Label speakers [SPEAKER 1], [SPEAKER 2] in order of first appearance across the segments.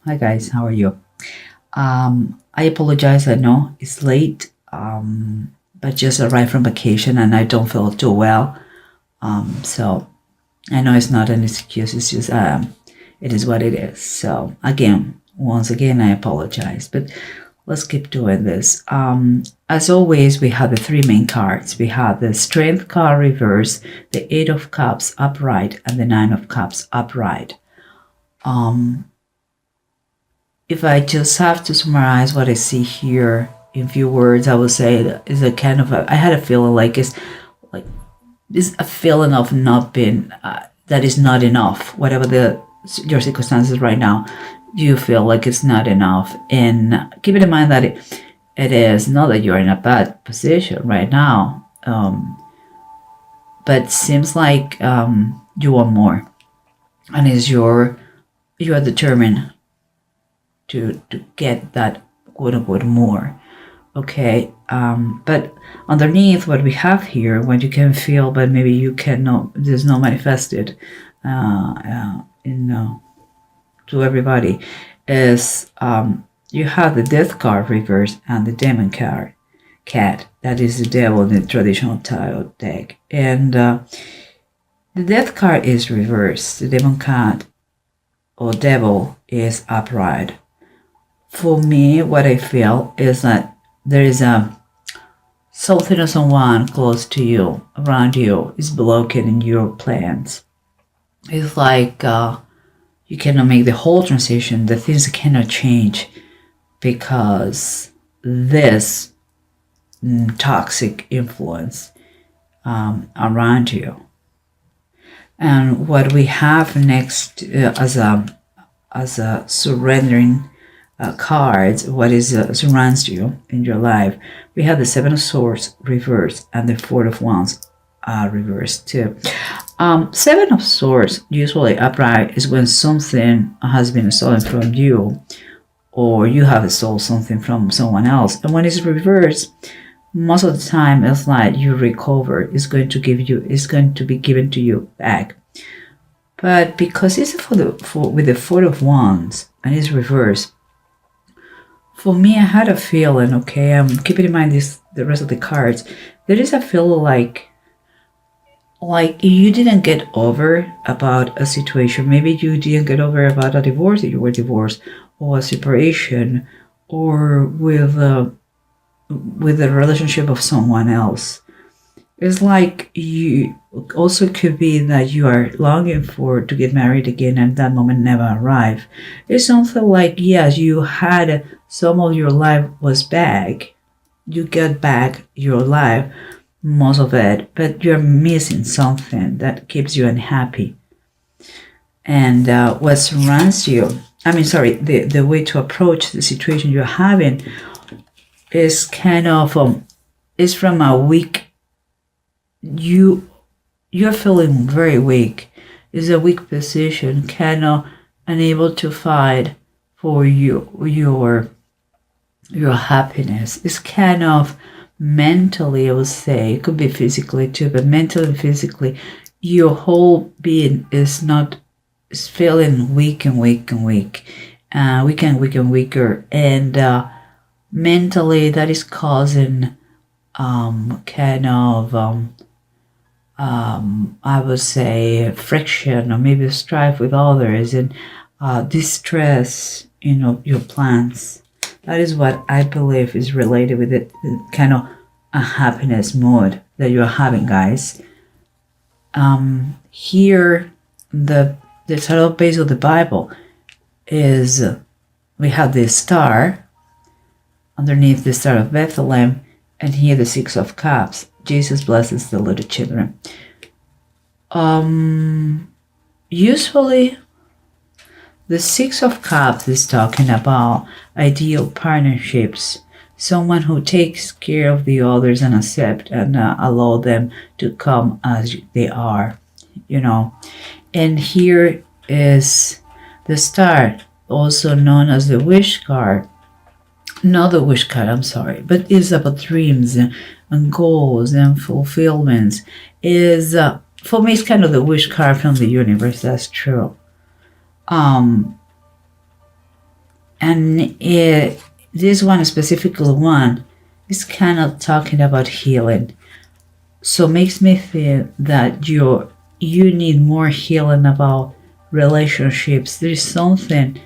[SPEAKER 1] Hi guys, how are you? I apologize. I know it's late, but just arrived from vacation and I don't feel too well. So I know it's not an excuse. It's just it is what it is. So once again, I apologize. But let's keep doing this. As always, we have the three main cards. We have the Strength card reverse, the Eight of Cups upright, and the Nine of Cups upright. If I just have to summarize what I see here in few words, I would say that is a kind of I had a feeling like it's a feeling of not being that is not enough. Whatever your circumstances right now, you feel like it's not enough. And keeping in mind that it is not that you're in a bad position right now, but seems like you want more, and you are determined to get that quote unquote more. Okay, but underneath what we have here, what you can feel, but maybe you cannot, there's no manifested to everybody, is you have the Death card reverse and the Demon card, Cat. That is the devil in the traditional tarot deck, and the Death card is reversed. The Demon card or devil is upright. For me, what I feel is that there is something or someone close to you, around you, is blocking your plans. It's like you cannot make the whole transition. The things cannot change because this toxic influence around you. And what we have next as a surrendering cards, what is surrounds you in your life, we have the Seven of Swords reversed and the Four of Wands reversed too. Seven of Swords, usually upright, is when something has been stolen from you, or you have stolen something from someone else. And when it's reversed, most of the time it's like you recover. It's going to be given to you back. But because it's with the Four of Wands and it's reversed, for me, I had a feeling, okay, I'm keeping in mind the rest of the cards. There is a feeling like you didn't get over about a situation. Maybe you didn't get over about a divorce, that you were divorced, or a separation, or with the relationship of someone else. It's like you also could be that you are longing to get married again and that moment never arrived. It's something like, yes, you had some of your life was back. You get back your life, most of it, but you're missing something that keeps you unhappy. And what surrounds you, the way to approach the situation you're having is kind of, is from a weak, you're feeling very weak. Is a weak position, kind of unable to fight for your happiness. It's kind of mentally, I would say, it could be physically too, but mentally and physically, your whole being is feeling weak and weak and weak, weaker, and mentally that is causing kind of I would say friction or maybe strife with others and distress, your plans. That is what I believe is related with it, kind of a happiness mode that you're having, guys. Here, the title base of the Bible is we have the star underneath, the Star of Bethlehem, and here the Six of Cups. Jesus blesses the little children. Usually, the Six of Cups is talking about ideal partnerships, someone who takes care of the others and accept and allow them to come as they are, And here is the Star, also known as the Wish card. Not the wish card, I'm sorry, but it's about dreams and goals and fulfillments. Is for me, it's kind of the wish card from the universe. That's true. and this one, specifically one, is kind of talking about healing. So makes me feel that you need more healing about relationships. There's something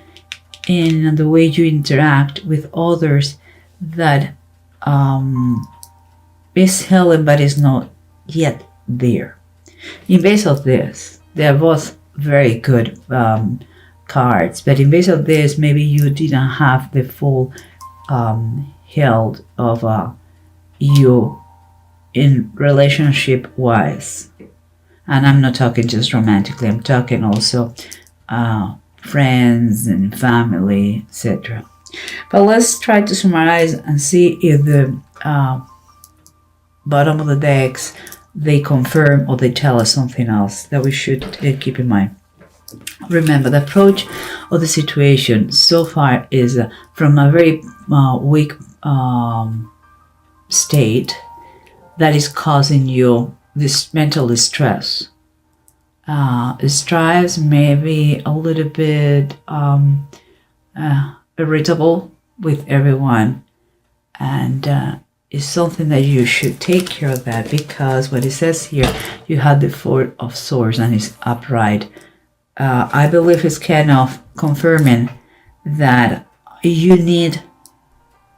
[SPEAKER 1] in the way you interact with others that is healing but is not yet there. In base of this, they are both very good cards, but in base of this, maybe you didn't have the full health of you in relationship wise. And I'm not talking just romantically, I'm talking also friends and family, etc. But let's try to summarize and see if the bottom of the decks, they confirm or they tell us something else that we should keep in mind. Remember, the approach of the situation so far is from a very weak state that is causing you this mental distress. Stress, maybe a little bit irritable with everyone, and it's something that you should take care of that, because what it says here, you had the Four of Swords and it's upright. I believe it's kind of confirming that you need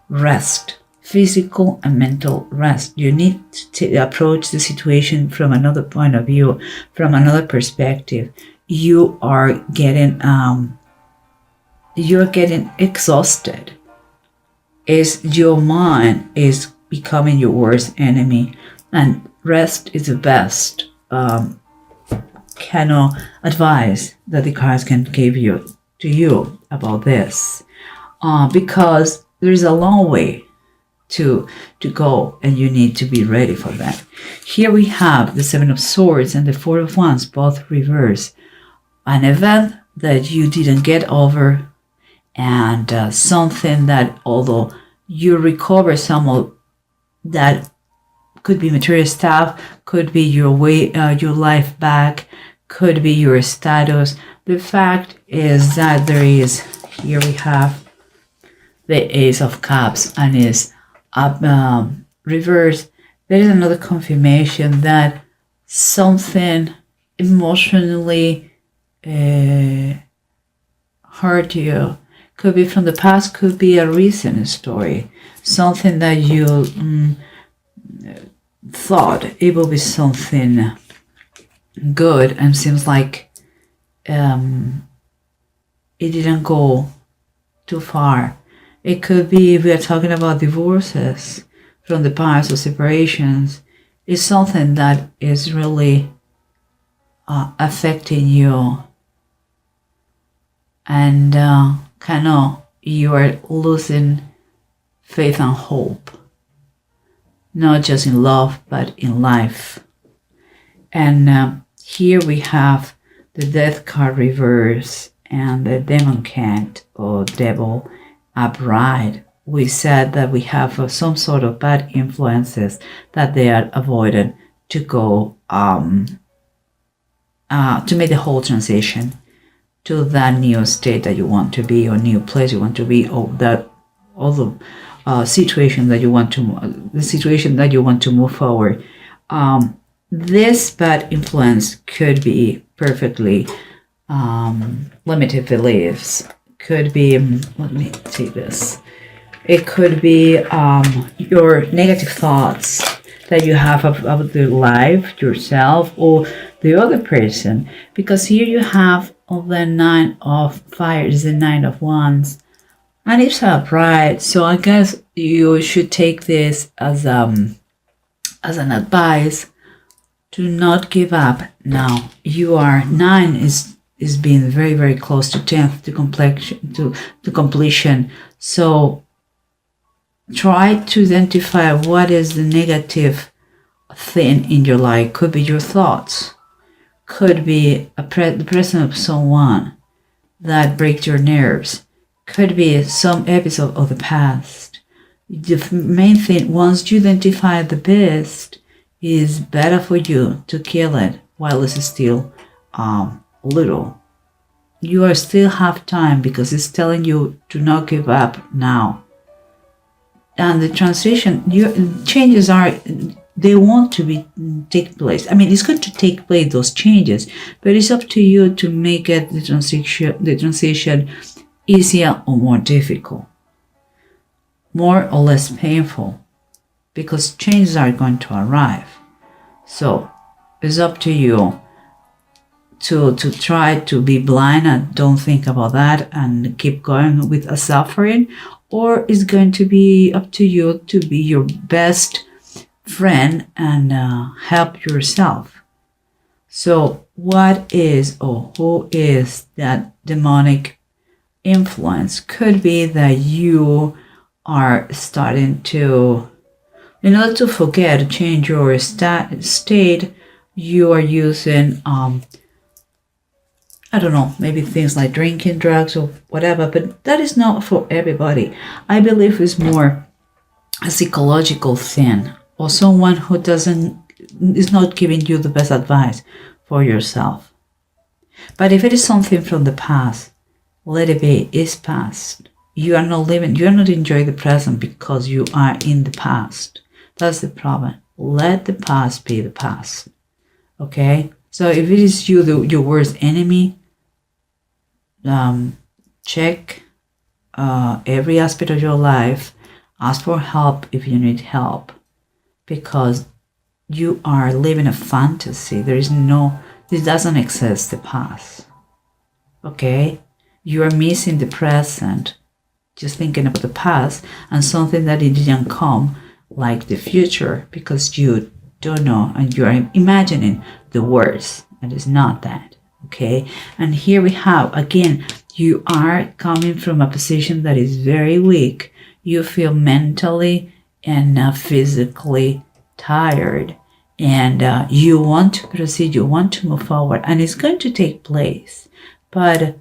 [SPEAKER 1] rest, physical and mental rest. You need to approach the situation from another point of view, from another perspective. You are getting you're getting exhausted. Your mind is becoming your worst enemy, and rest is the best kind of advice that the cards can give you to you about this, because there is a long way to go, and you need to be ready for that. Here we have the Seven of Swords and the Four of Wands, both reversed. An event that you didn't get over, and something that, although you recover some of that, could be material stuff, could be your way, your life back, could be your status. The fact is that there is, here we have the Ace of Cups and is reversed. There is another confirmation that something emotionally hurt you. Could be from the past, could be a recent story. Something that you thought it will be something good, and seems like it didn't go too far. It could be, if we are talking about divorces from the past or separations, it's something that is really affecting you, and kind of you are losing faith and hope, not just in love but in life. And here we have the Death card reverse and the Demon cat or devil upright. We said that we have some sort of bad influences that they are avoiding to go to make the whole transition to that new state that you want to be, or new place you want to be, or that all the situation that you want to, the situation that you want to move forward. This bad influence could be perfectly limited beliefs. Could be, let me take this. It could be your negative thoughts that you have about the life, yourself, or the other person. Because here you have the Nine of Fires, the Nine of Wands, and it's upright. So I guess you should take this as an advice to not give up now. You are 9 is being very, very close to 10th to completion. So try to identify what is the negative thing in your life. Could be your thoughts, could be the presence of someone that breaks your nerves, could be some episode of the past. The main thing, once you identify the best, is better for you to kill it while it's still little. you are still have time because it's telling you to not give up now. And the transition, changes are, they want to be take place. I mean, it's going to take place, those changes, but it's up to you to make it the transition easier or more difficult, more or less painful, because changes are going to arrive. So it's up to you to try to be blind and don't think about that and keep going with a suffering, or it's going to be up to you to be your best friend and help yourself. So what is or who is that demonic influence? Could be that you are starting to, in order to forget, to change your state, you are using I don't know, maybe things like drinking, drugs, or whatever, but that is not for everybody. I believe it's more a psychological thing, or someone who is not giving you the best advice for yourself. But if it is something from the past, let it be. It's past. You are not enjoying the present because you are in the past. That's the problem. Let the past be the past. Okay? So if it is you, your worst enemy, check every aspect of your life. Ask for help if you need help, because you are living a fantasy. This doesn't exist, the past. Okay? You are missing the present, just thinking about the past and something that it didn't come, like the future, because you don't know and you are imagining the worst, and it's not that. Okay? And here we have, again, you are coming from a position that is very weak. You feel mentally and physically tired, and you want to proceed, you want to move forward, and it's going to take place. But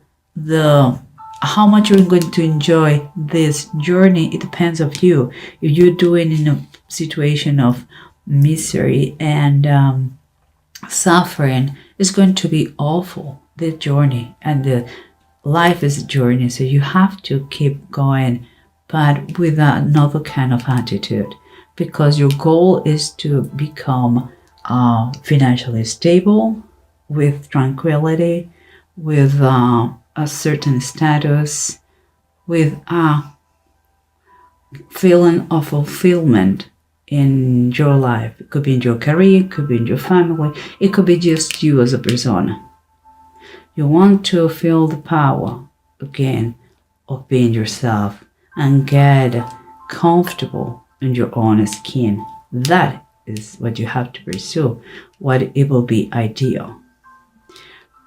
[SPEAKER 1] how much you're going to enjoy this journey, it depends of you. If you're doing in a situation of misery and suffering, it's going to be awful, the journey, and the life is a journey, so you have to keep going, but with another kind of attitude, because your goal is to become financially stable, with tranquility, with a certain status, with a feeling of fulfillment in your life. It could be in your career, it could be in your family, it could be just you as a person. You want to feel the power again of being yourself and get comfortable in your own skin. That is what you have to pursue, what it will be ideal.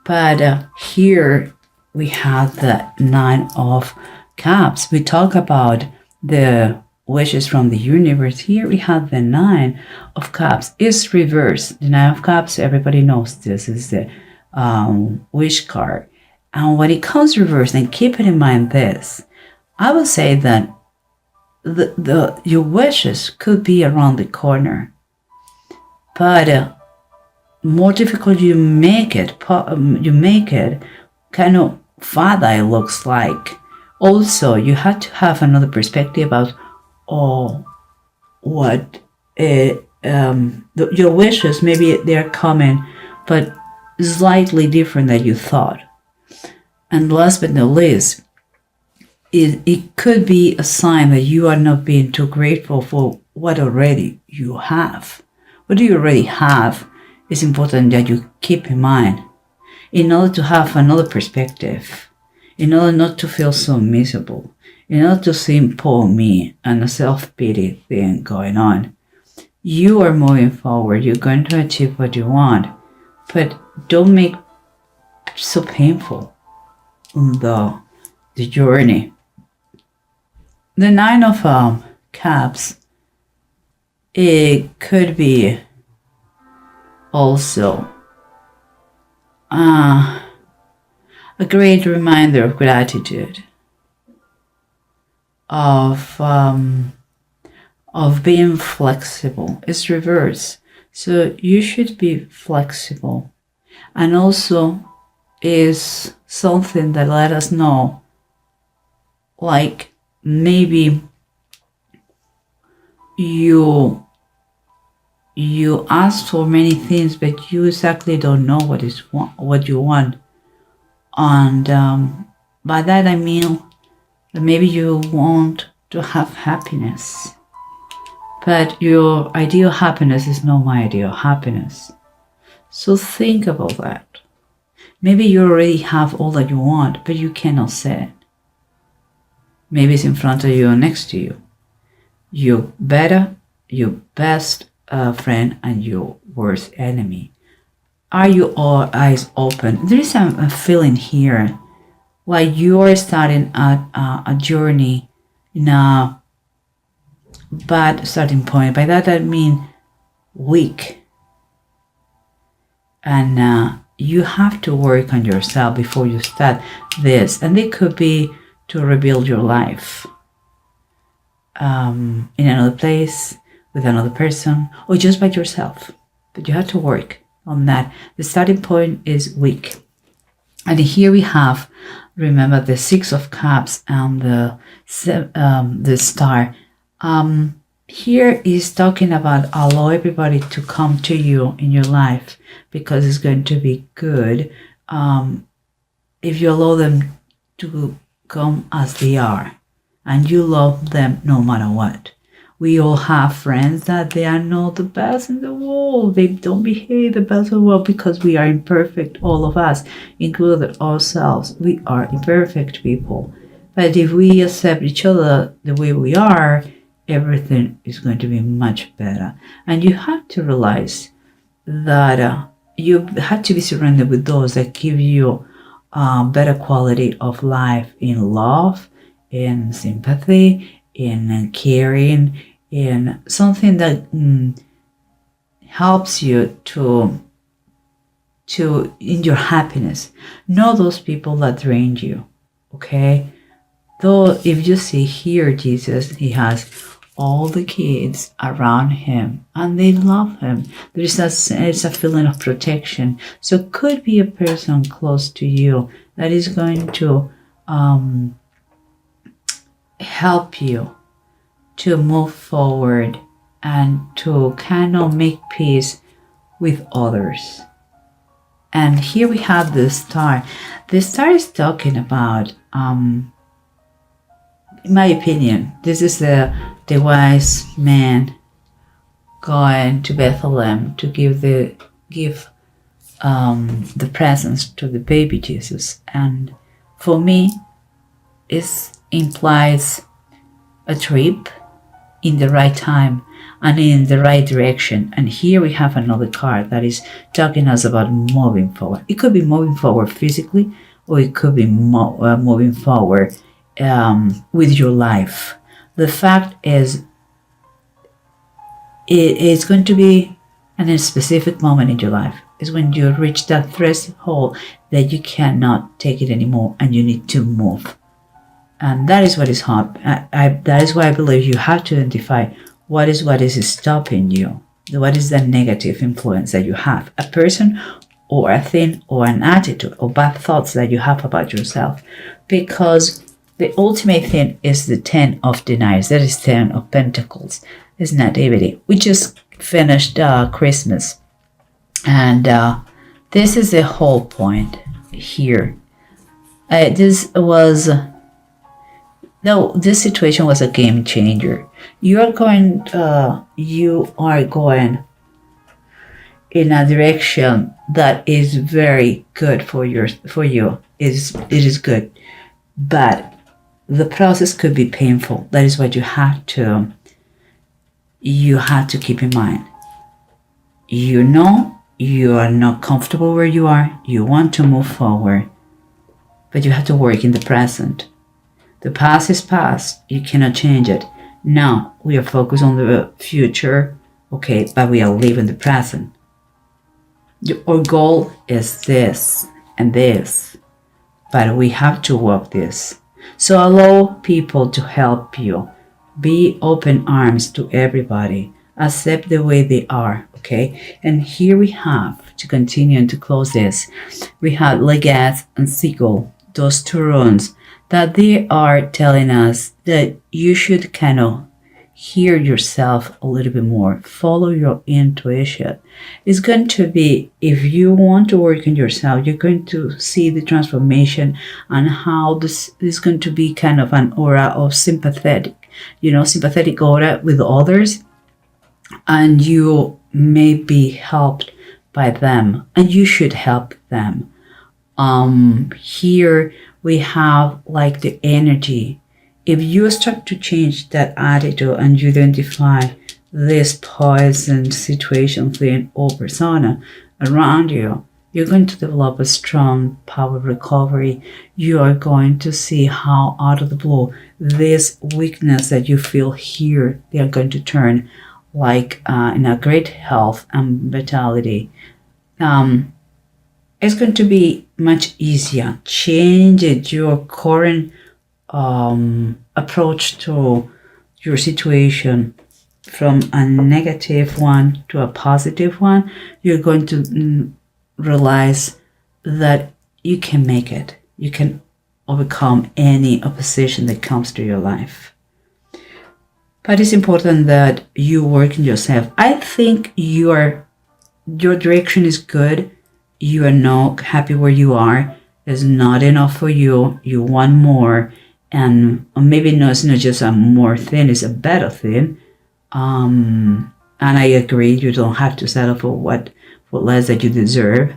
[SPEAKER 1] But here we have the Nine of Cups. We talk about the wishes from the universe. Here we have the Nine of Cups. It's reversed. The Nine of Cups, everybody knows this is the wish card. And when it comes reversed, and keep it in mind this, I would say that your wishes could be around the corner, but more difficult you make it kind of farther it looks like. Also, you have to have another perspective about what your wishes, maybe they're coming, but slightly different than you thought. And last but not least, it could be a sign that you are not being too grateful for what already you have. What you already have is important that you keep in mind in order to have another perspective, in order not to feel so miserable, in order to see poor me and a self-pity thing going on. You are moving forward. You're going to achieve what you want, but don't make it so painful the journey. The Nine of Cups, it could be also a great reminder of gratitude, of being flexible. It's reverse, so you should be flexible, and also is something that let us know, like maybe you ask for many things, but you exactly don't know what you want. And by that I mean that maybe you want to have happiness, but your ideal happiness is not my ideal happiness. So think about that. Maybe you already have all that you want, but you cannot say it. Maybe it's in front of you or next to you. Your best friend and your worst enemy. Are you all eyes open? There is a feeling here like you are starting a journey in a bad starting point. By that I mean weak. And you have to work on yourself before you start this. And it could be to rebuild your life in another place, with another person, or just by yourself. But you have to work on that. The starting point is weak. And here we have, remember, the Six of Cups and the Star. Here is talking about allow everybody to come to you in your life, because it's going to be good if you allow them to come as they are and you love them no matter what. We all have friends that they are not the best in the world. They don't behave the best in the world because we are imperfect, all of us, including ourselves. We are imperfect people. But if we accept each other the way we are, everything is going to be much better. And you have to realize that you have to be surrounded with those that give you better quality of life in love, in sympathy, in caring, in something that helps you to in your happiness. Not those people that drain you. Okay? Though if you see here Jesus, he has all the kids around him and they love him. It's a feeling of protection. So it could be a person close to you that is going to help you to move forward and to kind of make peace with others. And here we have the Star. The Star is talking about, in my opinion, this is the wise man going to Bethlehem to give the presents to the baby Jesus. And for me, it implies a trip in the right time and in the right direction. And here we have another card that is talking us about moving forward. It could be moving forward physically, or it could be moving forward with your life. The fact is, it's going to be in a specific moment in your life. Is when you reach that threshold that you cannot take it anymore and you need to move. And that is what is hard. That is why I believe you have to identify what is stopping you. What is the negative influence that you have? A person or a thing or an attitude or bad thoughts that you have about yourself. Because the ultimate thing is the 10 of deniers. That is 10 of pentacles. It's nativity. We just finished Christmas. And this is the whole point here. This situation was a game changer. You are going in a direction that is very good for you. It is good, but the process could be painful. That is what you have to keep in mind. You know you are not comfortable where you are. You want to move forward, but you have to work in the present. The past is past. You cannot change it. Now we are focused on the future, okay, but we are living the present. Our goal is this and this, but we have to walk this. So allow people to help you. Be open arms to everybody. Accept the way they are, okay? And here we have to continue and to close this, we have Legat and Siegel, those two runes, that they are telling us that you should kind of hear yourself a little bit more, follow your intuition. It's going to be, if you want to work on yourself, you're going to see the transformation and how this is going to be kind of an aura of sympathetic aura with others, and you may be helped by them, and you should help them. Here we have like the energy. If you start to change that attitude and you identify this poison situation thing or persona around you, you're going to develop a strong power recovery. You are going to see how out of the blue, this weakness that you feel here, they are going to turn like in a great health and vitality. It's going to be much easier. Change your current approach to your situation from a negative one to a positive one. You're going to realize that you can make it. You can overcome any opposition that comes to your life. But it's important that you work on yourself. I think your direction is good. You are not happy where you are. It's not enough for you. You want more. And maybe no, it's not just a more thing, it's a better thing. And I agree, you don't have to settle for less that you deserve.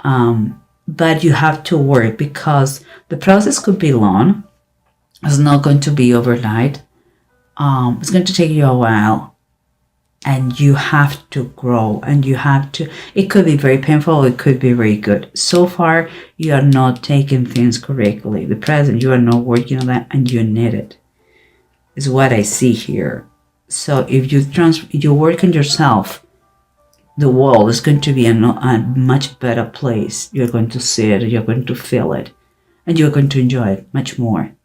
[SPEAKER 1] But you have to work, because the process could be long. It's not going to be overnight. It's going to take you a while. And you have to grow, and it could be very painful, it could be very good. So far, you are not taking things correctly. The present, you are not working on that, and you need it, is what I see here. So if you work on yourself, the world is going to be a much better place. You're going to see it, you're going to feel it, and you're going to enjoy it much more.